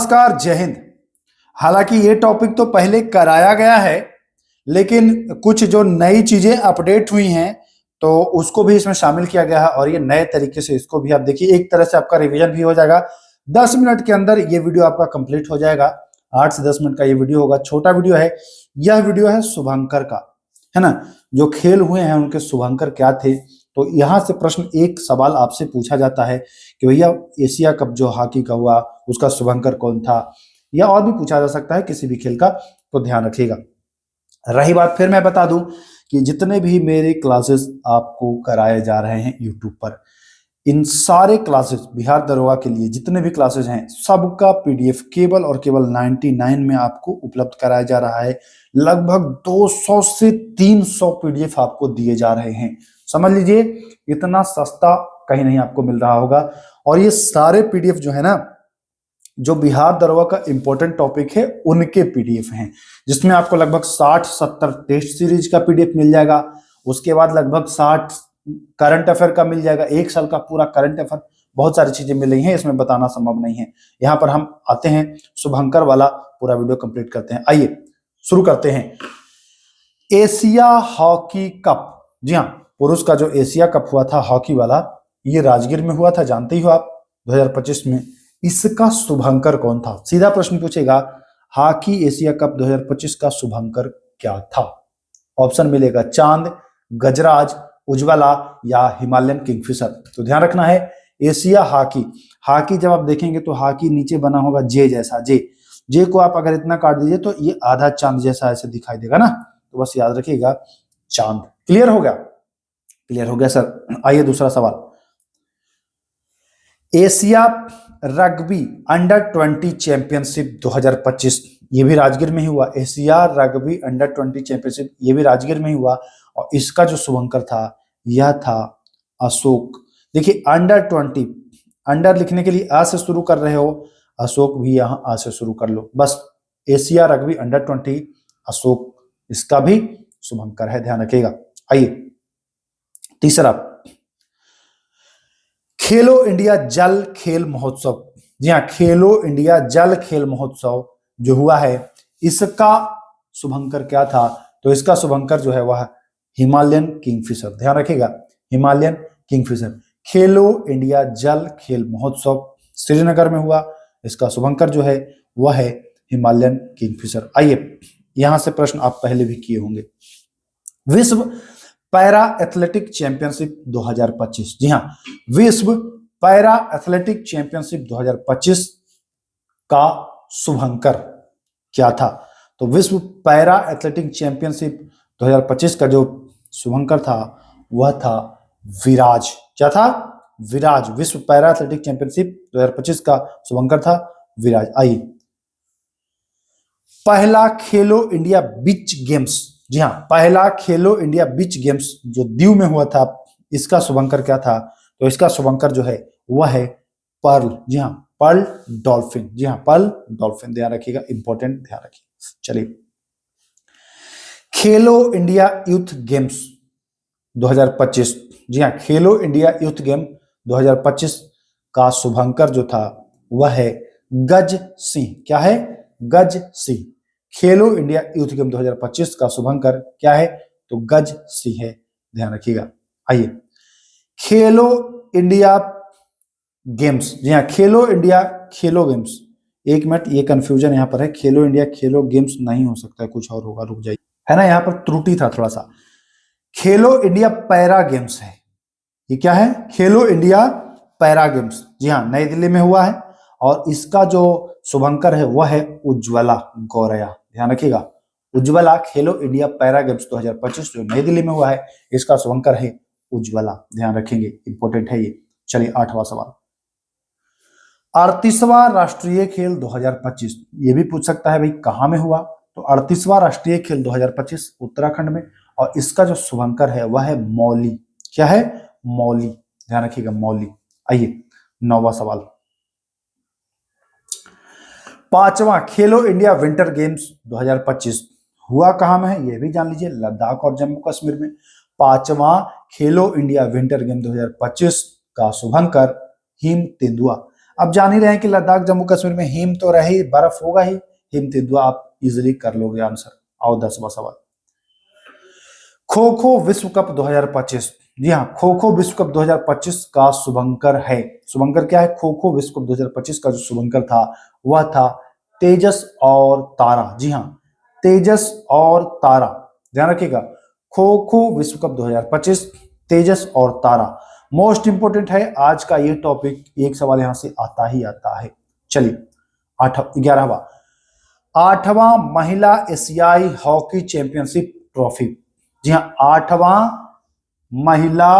नमस्कार, जय हिंद। हालांकि ये टॉपिक तो पहले कराया गया है, लेकिन कुछ जो नई चीजें अपडेट हुई हैं तो उसको भी इसमें शामिल किया गया है और ये नए तरीके से इसको भी आप देखिए, एक तरह से आपका रिवीजन भी हो जाएगा। 10 मिनट के अंदर ये वीडियो आपका कंप्लीट हो जाएगा। 8 से 10 मिनट का ये वीडियो होगा, छोटा वीडियो है। यह वीडियो है शुभंकर का, है ना। जो खेल हुए हैं उनके शुभंकर क्या थे। तो यहाँ से प्रश्न, एक सवाल आपसे पूछा जाता है कि भैया एशिया कप जो हॉकी का हुआ उसका शुभंकर कौन था, या और भी पूछा जा सकता है किसी भी खेल का, तो ध्यान रखिएगा। रही बात, फिर मैं बता दूं कि जितने भी मेरे क्लासेस आपको कराए जा रहे हैं यूट्यूब पर, इन सारे क्लासेस बिहार दरोगा के लिए जितने भी क्लासेस हैं सबका पीडीएफ केवल और केवल 99 में आपको उपलब्ध कराया जा रहा है। लगभग 200 से 300 पीडीएफ आपको दिए जा रहे हैं। समझ लीजिए, इतना सस्ता कहीं नहीं आपको मिल रहा होगा। और ये सारे पीडीएफ जो है ना, जो बिहार दरोगा का इंपॉर्टेंट टॉपिक है उनके पीडीएफ हैं, जिसमें आपको लगभग 60-70 टेस्ट सीरीज का पीडीएफ मिल जाएगा। उसके बाद लगभग 60 करंट अफेयर का मिल जाएगा, 1 साल का पूरा करंट अफेयर। बहुत सारी चीजें मिल रही हैं, इसमें बताना संभव नहीं है। यहाँ पर हम आते हैं शुभंकर वाला पूरा वीडियो कंप्लीट करते हैं। आइए शुरू करते हैं। एशिया हॉकी कप, जी हाँ, पुरुष का जो एशिया कप हुआ था हॉकी वाला, ये राजगीर में हुआ था, जानते ही हो आप, 2025 में। इसका शुभंकर कौन था? सीधा प्रश्न पूछेगा, हॉकी एशिया कप 2025 का शुभंकर क्या था? ऑप्शन मिलेगा चांद, गजराज, उज्ज्वला या हिमालयन किंगफिशर। तो ध्यान रखना है, एशिया हॉकी, हॉकी जब आप देखेंगे तो हॉकी नीचे बना होगा जे जैसा, जे को आप अगर इतना काट दीजिए तो ये आधा चांद जैसा ऐसे दिखाई देगा ना, तो बस याद रखिएगा चांद। क्लियर हो गया? क्लियर हो गया सर। आइए दूसरा सवाल। एशिया रग्बी अंडर 20 चैंपियनशिप 2025, ये भी राजगीर में ही हुआ। एशिया रग्बी अंडर 20 चैंपियनशिप, ये भी राजगीर में ही हुआ। और इसका जो शुभंकर था यह था अशोक। देखिए, अंडर 20, अंडर लिखने के लिए आ से शुरू कर रहे हो, अशोक भी यहां आ से शुरू कर लो। बस एशिया रग्बी अंडर 20 अशोक, इसका भी शुभंकर है, ध्यान रखिएगा। आइए तीसरा, खेलो इंडिया जल खेल महोत्सव। जी हाँ, खेलो इंडिया जल खेल महोत्सव जो हुआ है, इसका शुभंकर क्या था? तो इसका शुभंकर जो है वह हिमालयन किंगफिशर। ध्यान रखिएगा, हिमालयन किंगफिशर। खेलो इंडिया जल खेल महोत्सव श्रीनगर में हुआ, इसका शुभंकर जो है वह है हिमालयन किंगफिशर। आइए, यहां से प्रश्न आप पहले भी किए होंगे। विश्व पैरा एथलेटिक चैंपियनशिप 2025, जी हाँ, विश्व पैरा एथलेटिक चैंपियनशिप 2025 का शुभंकर क्या था? तो विश्व पैरा एथलेटिक चैंपियनशिप 2025 का जो शुभंकर था वह था विराज। क्या था? विराज। विश्व पैरा एथलेटिक चैंपियनशिप 2025 का शुभंकर था विराज। आइए, पहला खेलो इंडिया बीच गेम्स, जी हाँ, पहला खेलो इंडिया बीच गेम्स जो दीव में हुआ था, इसका शुभंकर क्या था? तो इसका शुभंकर जो है वह है पर्ल। जी हाँ, पर्ल डॉल्फिन। जी हाँ, पर्ल डॉल्फिन, ध्यान रखिएगा, इंपॉर्टेंट, ध्यान रखिए। चलिए, खेलो इंडिया यूथ गेम्स 2025, जी हाँ, खेलो इंडिया यूथ गेम 2025 का शुभंकर जो था वह है गज सिंह। क्या है? गज सिंह। खेलो इंडिया यूथ गेम 2025 का शुभंकर क्या है? तो गज सिंह है, ध्यान रखिएगा। आइए, खेलो इंडिया गेम्स, जी हाँ, खेलो इंडिया खेलो गेम्स। एक मिनट, ये कंफ्यूजन यहाँ पर है, खेलो इंडिया खेलो गेम्स नहीं हो सकता है, कुछ और होगा, रुक जाइए, है ना, यहाँ पर त्रुटि था थोड़ा सा। खेलो इंडिया पैरा गेम्स है, ये क्या है? खेलो इंडिया पैरा गेम्स, जी हाँ, नई दिल्ली में हुआ है। और इसका जो शुभंकर है वह है उज्ज्वला गौरया। ध्यान रखिएगा, उज्ज्वला खेलो इंडिया पैरा गेम्स 2025 जो नई दिल्ली में हुआ है, इसका शुभंकर है उज्ज्वला, ध्यान रखेंगे, इंपॉर्टेंट है ये। चलिए 8वां सवाल। 38वां राष्ट्रीय खेल 2025, ये भी पूछ सकता है भाई कहां में हुआ? तो 38वां राष्ट्रीय खेल 2025 उत्तराखंड में, और इसका जो शुभंकर है वह है मौली। क्या है? मौली, ध्यान रखिएगा, मौली। आइए 9वां सवाल। 5वां खेलो इंडिया विंटर गेम्स 2025 हुआ कहां में है? यह भी जान लीजिए, लद्दाख और जम्मू कश्मीर में। 5वां खेलो इंडिया विंटर गेम 2025 का शुभंकर हिम तेंदुआ। अब जान ही रहे हैं कि लद्दाख जम्मू कश्मीर में हिम तो रही, बर्फ होगा ही, हिम तिदुआ आप इजिली कर लोगे आंसर। आओ 10वां सवाल। खो खो विश्व कप 2025, जी हाँ, खो खो विश्व कप 2025 का शुभंकर है। शुभंकर क्या है? खो खो विश्व कप 2025 का जो शुभंकर था वह था तेजस और तारा। जी हाँ, तेजस और तारा, ध्यान रखिएगा। खो खो विश्व कप 2025, तेजस और तारा। मोस्ट इंपोर्टेंट है आज का ये टॉपिक, एक सवाल यहां से आता ही आता है। चलिए 11वां, 8वां महिला एशियाई हॉकी चैंपियनशिप ट्रॉफी। जी हाँ, 8वां महिला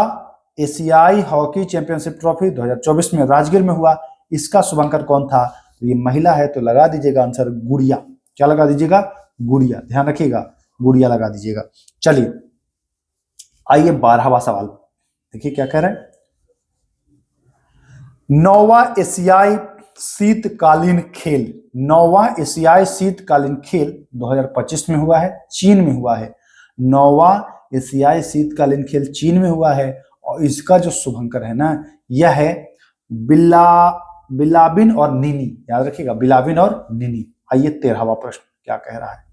एशियाई हॉकी चैंपियनशिप ट्रॉफी 2024 में राजगीर में हुआ। इसका शुभंकर कौन था? ये महिला है तो लगा दीजिएगा आंसर गुड़िया। क्या लगा दीजिएगा? गुड़िया, ध्यान रखिएगा, गुड़िया लगा दीजिएगा। चलिए आइए 12वां सवाल, देखिए क्या कह रहे हैं। 9वां एशियाई शीतकालीन खेल, 9वां एशियाई शीतकालीन खेल 2025 में हुआ है, चीन में हुआ है। 9वां एशियाई शीतकालीन खेल चीन में हुआ है और इसका जो शुभंकर है ना, यह है बिलाबिन और निनी, याद रखिएगा, बिलाबिन और निनी। आइए 13वां प्रश्न क्या कह रहा है।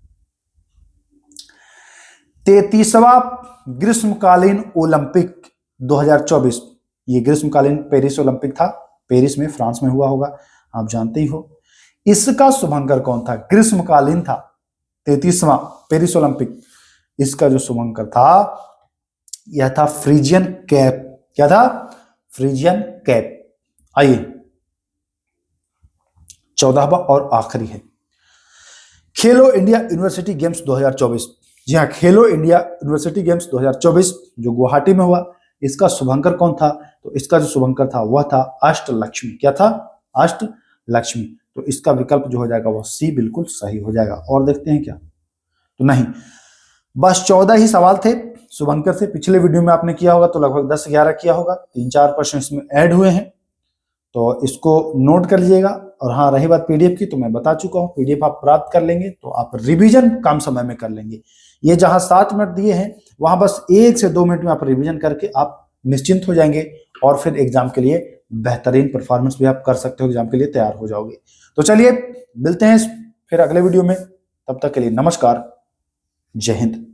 33वां ग्रीष्मकालीन ओलंपिक 2024, ये ग्रीष्मकालीन पेरिस ओलंपिक था, पेरिस में, फ्रांस में हुआ होगा, आप जानते ही हो। इसका शुभंकर कौन था? ग्रीष्मकालीन था 33वां पेरिस ओलंपिक। इसका जो शुभंकर था यह था फ्रीजियन कैप। क्या था? Friesian cap. आइए 14वां और आखिरी है, खेलो इंडिया यूनिवर्सिटी गेम्स 2024। जी हाँ, खेलो इंडिया यूनिवर्सिटी गेम्स 2024 जो गुवाहाटी में हुआ। इसका शुभंकर कौन था? तो इसका जो शुभंकर था वह था अष्टलक्ष्मी। क्या था? अष्टलक्ष्मी। तो इसका विकल्प जो हो जाएगा वह सी बिल्कुल सही हो जाएगा। और देखते हैं क्या? तो नहीं, बस 14 ही सवाल थे शुभंकर से। पिछले वीडियो में आपने किया होगा तो लगभग 10-11 किया होगा, 3-4 प्रश्न इसमें ऐड हुए हैं, तो इसको नोट कर लीजिएगा। और हाँ, रही बात पीडीएफ की, तो मैं बता चुका हूँ, पीडीएफ आप प्राप्त कर लेंगे तो आप रिवीजन कम समय में कर लेंगे। ये जहां 7 मिनट दिए हैं वहां बस 1 से 2 मिनट में आप रिवीजन करके आप निश्चिंत हो जाएंगे और फिर एग्जाम के लिए बेहतरीन परफॉर्मेंस भी आप कर सकते हो, एग्जाम के लिए तैयार हो जाओगे। तो चलिए मिलते हैं फिर अगले वीडियो में, तब तक के लिए नमस्कार, जय हिंद।